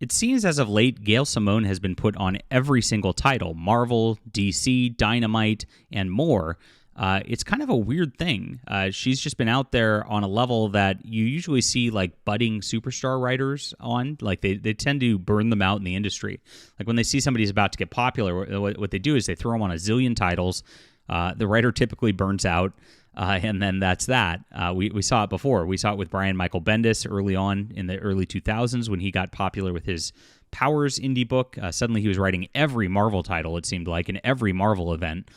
It seems as of late, Gail Simone has been put on every single title, Marvel, DC, Dynamite, and more. It's kind of a weird thing. She's just been out there on a level that you usually see like budding superstar writers on. Like they tend to burn them out in the industry. Like when they see somebody's about to get popular, what they do is they throw them on a zillion titles. The writer typically burns out. And then that's that. We saw it before. We saw it with Brian Michael Bendis early on in the early 2000s when he got popular with his Powers indie book. Suddenly he was writing every Marvel title, it seemed like, in every Marvel event,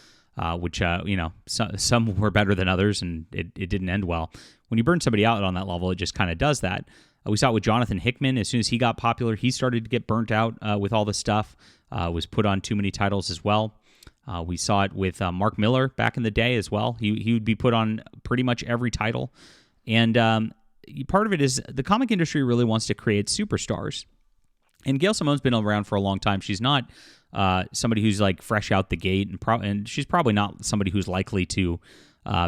which, some were better than others, and it didn't end well. When you burn somebody out on that level, it just kind of does that. We saw it with Jonathan Hickman. As soon as he got popular, he started to get burnt out with all this stuff, was put on too many titles as well. We saw it with Mark Miller back in the day as well. He would be put on pretty much every title. And part of it is the comic industry really wants to create superstars. And Gail Simone's been around for a long time. She's not somebody who's like fresh out the gate, and she's probably not somebody who's likely to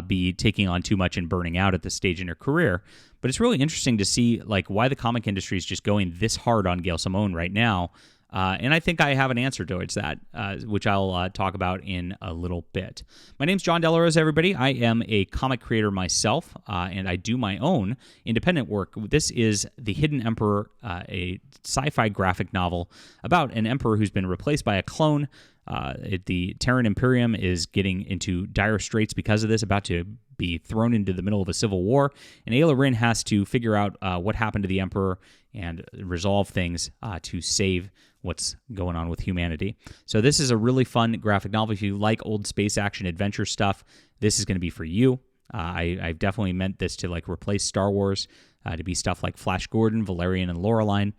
be taking on too much and burning out at this stage in her career. But it's really interesting to see like why the comic industry is just going this hard on Gail Simone right now. And I think I have an answer towards that, which I'll talk about in a little bit. My name's John Delarose, everybody. I am a comic creator myself, and I do my own independent work. This is The Hidden Emperor, a sci-fi graphic novel about an emperor who's been replaced by a clone. The Terran Imperium is getting into dire straits because of this, about to be thrown into the middle of a civil war, and Ayla Rin has to figure out what happened to the emperor and resolve things to save what's going on with humanity. So this is a really fun graphic novel. If you like old space action adventure stuff, this is going to be for you. I've definitely meant this to like replace Star Wars, to be stuff like Flash Gordon, Valerian, and Laureline,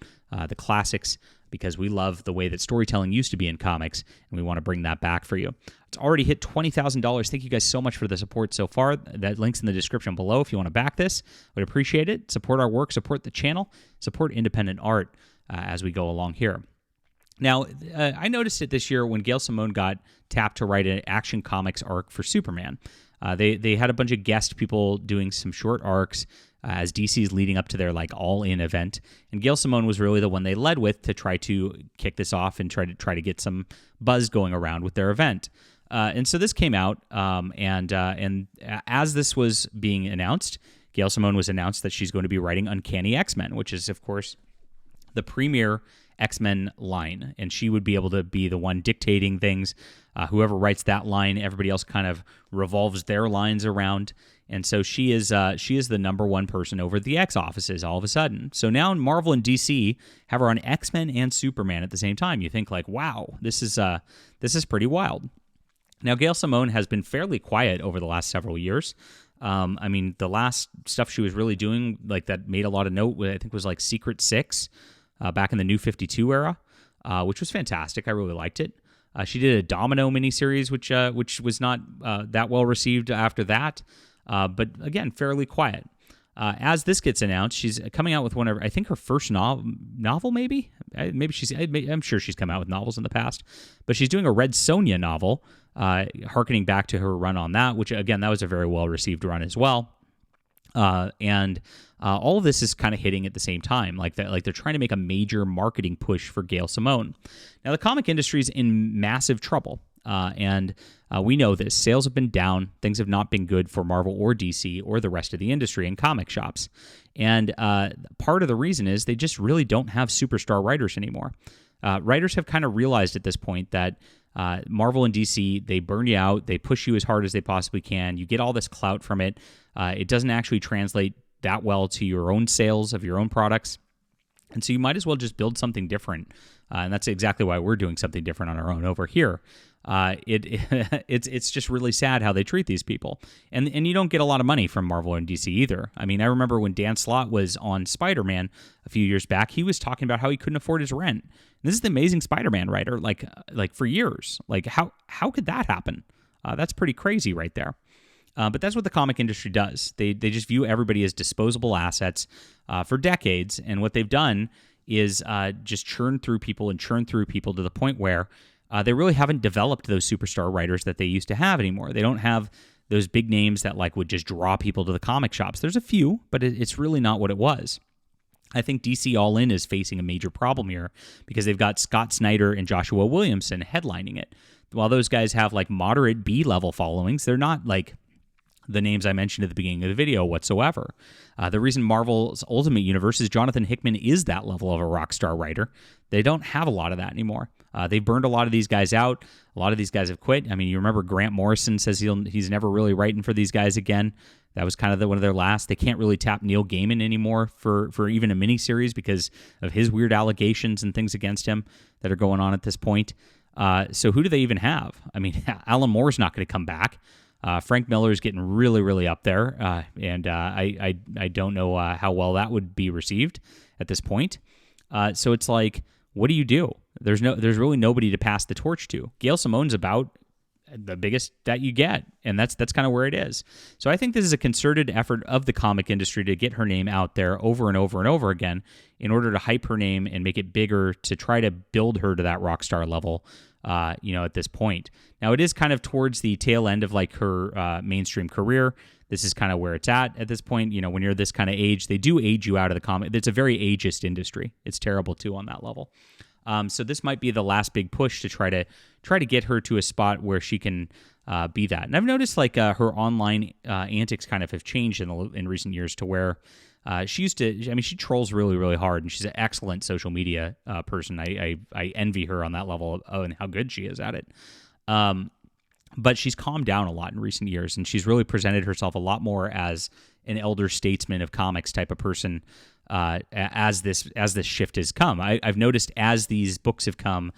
the classics, because we love the way that storytelling used to be in comics, and we want to bring that back for you. It's already hit $20,000. Thank you guys so much for the support so far. That link's in the description below if you want to back this. I would appreciate it. Support our work, support the channel, support independent art as we go along here. Now, I noticed it this year when Gail Simone got tapped to write an Action Comics arc for Superman. They had a bunch of guest people doing some short arcs as DC is leading up to their like all-in event, and Gail Simone was really the one they led with to try to kick this off and try to get some buzz going around with their event. And so this came out, and as this was being announced, Gail Simone was announced that she's going to be writing Uncanny X-Men, which is of course the premier X-Men line, and she would be able to be the one dictating things. Whoever writes that line, everybody else kind of revolves their lines around, and so she is the number one person over at the X offices all of a sudden. So now Marvel and DC have her on X-Men and Superman at the same time. You think like, wow, this is pretty wild. Now Gail Simone has been fairly quiet over the last several years. I mean, the last stuff she was really doing, like that made a lot of note, I think was like Secret Six. Back in the New 52 era, which was fantastic. I really liked it. She did a Domino miniseries, which was not that well received after that, but again, fairly quiet. As this gets announced, she's coming out with one of, I think, her first novel, maybe? I'm sure she's come out with novels in the past, but she's doing a Red Sonja novel, harkening back to her run on that, which, again, that was a very well-received run as well. And all of this is kind of hitting at the same time, like they're trying to make a major marketing push for Gail Simone. Now, the comic industry is in massive trouble, and we know this. Sales have been down. Things have not been good for Marvel or DC or the rest of the industry and comic shops. And part of the reason is they just really don't have superstar writers anymore. Writers have kind of realized at this point that Marvel and DC, they burn you out. They push you as hard as they possibly can. You get all this clout from it. It doesn't actually translate that well to your own sales of your own products. And so you might as well just build something different. And that's exactly why we're doing something different on our own over here. It's just really sad how they treat these people. And you don't get a lot of money from Marvel and DC either. I mean, I remember when Dan Slott was on Spider-Man a few years back, he was talking about how he couldn't afford his rent. And this is the amazing Spider-Man writer, like for years. Like, how could that happen? That's pretty crazy right there. But that's what the comic industry does. They just view everybody as disposable assets for decades. And what they've done is just churn through people to the point where they really haven't developed those superstar writers that they used to have anymore. They don't have those big names that like would just draw people to the comic shops. There's a few, but it's really not what it was. I think DC All In is facing a major problem here because they've got Scott Snyder and Joshua Williamson headlining it. While those guys have like moderate B-level followings, they're not like the names I mentioned at the beginning of the video whatsoever. The reason Marvel's Ultimate Universe is Jonathan Hickman is that level of a rock star writer. They don't have a lot of that anymore. They've burned a lot of these guys out. A lot of these guys have quit. I mean, you remember Grant Morrison says he's never really writing for these guys again. That was kind of one of their last. They can't really tap Neil Gaiman anymore for even a miniseries because of his weird allegations and things against him that are going on at this point. So who do they even have? I mean, Alan Moore's not going to come back. Frank Miller is getting really, really up there, and I don't know how well that would be received at this point. So it's like, what do? There's really nobody to pass the torch to. Gail Simone's about the biggest that you get, and that's kind of where it is. So I think this is a concerted effort of the comic industry to get her name out there over and over and over again in order to hype her name and make it bigger to try to build her to that rock star level. At this point. Now, it is kind of towards the tail end of like her mainstream career. This is kind of where it's at this point. You know, when you're this kind of age, they do age you out of the comic. It's a very ageist industry. It's terrible too on that level. So this might be the last big push to try to get her to a spot where she can be that. And I've noticed like her online antics kind of have changed in recent years to where she used to. I mean, she trolls really, really hard, and she's an excellent social media person. I envy her on that level and how good she is at it. But she's calmed down a lot in recent years, and she's really presented herself a lot more as an elder statesman of comics type of person. As this shift has come, I've noticed as these books have come,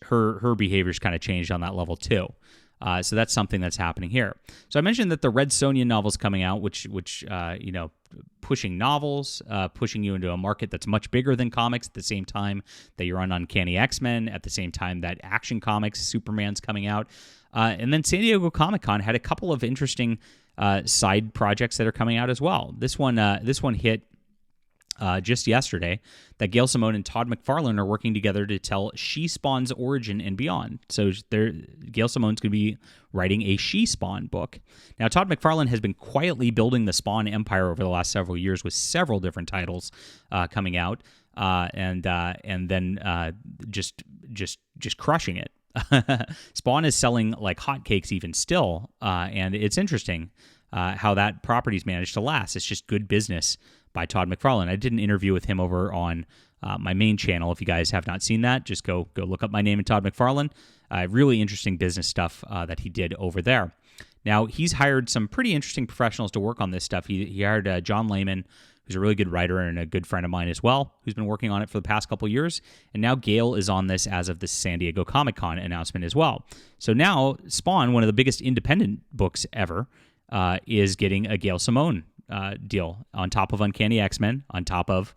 her behavior's kind of changed on that level too. So that's something that's happening here. So I mentioned that the Red Sonja novel's coming out, which pushing novels, pushing you into a market that's much bigger than comics at the same time that you're on Uncanny X-Men, at the same time that Action Comics, Superman's coming out. And then San Diego Comic-Con had a couple of interesting side projects that are coming out as well. This one hit just yesterday, that Gail Simone and Todd McFarlane are working together to tell She-Spawn's origin and beyond. So Gail Simone's going to be writing a She-Spawn book. Now, Todd McFarlane has been quietly building the Spawn empire over the last several years with several different titles coming out, and then just crushing it. Spawn is selling like hotcakes even still, and it's interesting how that property's managed to last. It's just good business by Todd McFarlane. I did an interview with him over on my main channel. If you guys have not seen that, just go look up my name and Todd McFarlane. Really interesting business stuff that he did over there. Now, he's hired some pretty interesting professionals to work on this stuff. He hired John Layman, who's a really good writer and a good friend of mine as well, who's been working on it for the past couple of years. And now Gail is on this as of the San Diego Comic-Con announcement as well. So now Spawn, one of the biggest independent books ever, is getting a Gail Simone deal on top of Uncanny X-Men, on top of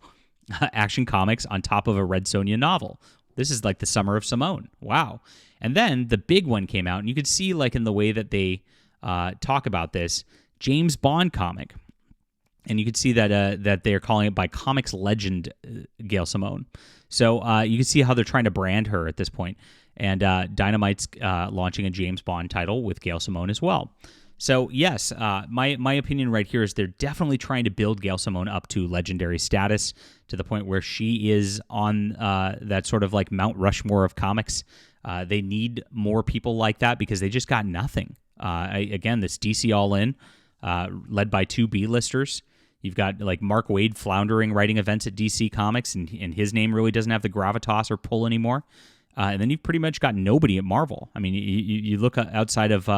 Action Comics, on top of a Red Sonja novel. This is like the summer of Simone. Wow. And then the big one came out, and you could see like in the way that they talk about this, James Bond comic. And you could see that they're calling it by comics legend Gail Simone. So you can see how they're trying to brand her at this point. And Dynamite's launching a James Bond title with Gail Simone as well. So yes, my opinion right here is they're definitely trying to build Gail Simone up to legendary status to the point where she is on that sort of like Mount Rushmore of comics. They need more people like that because they just got nothing. Again, this DC All In, led by two B-listers. You've got like Mark Waid floundering writing events at DC Comics, and his name really doesn't have the gravitas or pull anymore. And then you've pretty much got nobody at Marvel. I mean, you look outside of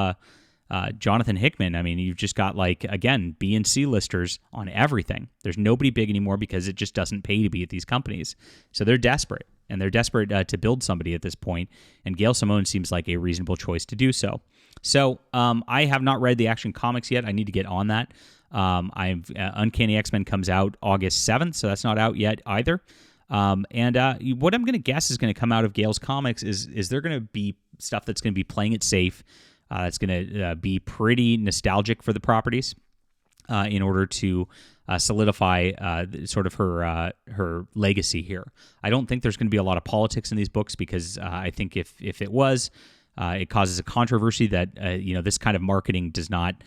Jonathan Hickman. I mean, you've just got like, again, B and C listers on everything. There's nobody big anymore because it just doesn't pay to be at these companies. So they're desperate, and they're desperate to build somebody at this point. And Gail Simone seems like a reasonable choice to do so. So I have not read the Action Comics yet. I need to get on that. Uncanny X-Men comes out August 7th, so that's not out yet either. And what I'm going to guess is going to come out of Gail's comics is there going to be stuff that's going to be playing it safe. That's going to be pretty nostalgic for the properties in order to solidify sort of her legacy here. I don't think there's going to be a lot of politics in these books because I think if it was, it causes a controversy that this kind of marketing does not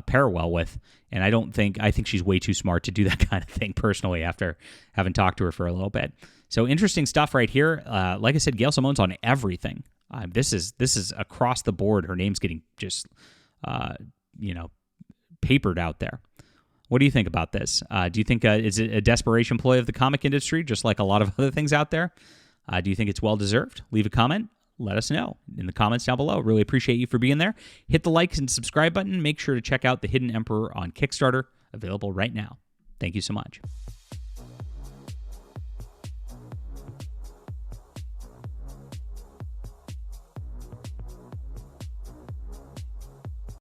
pair well with. And I think she's way too smart to do that kind of thing personally after having talked to her for a little bit. So interesting stuff right here. Like I said, Gail Simone's on everything. This is across the board. Her name's getting just, papered out there. What do you think about this? Do you think is it a desperation ploy of the comic industry, just like a lot of other things out there? Do you think it's well-deserved? Leave a comment. Let us know in the comments down below. Really appreciate you for being there. Hit the like and subscribe button. Make sure to check out The Hidden Emperor on Kickstarter, available right now. Thank you so much.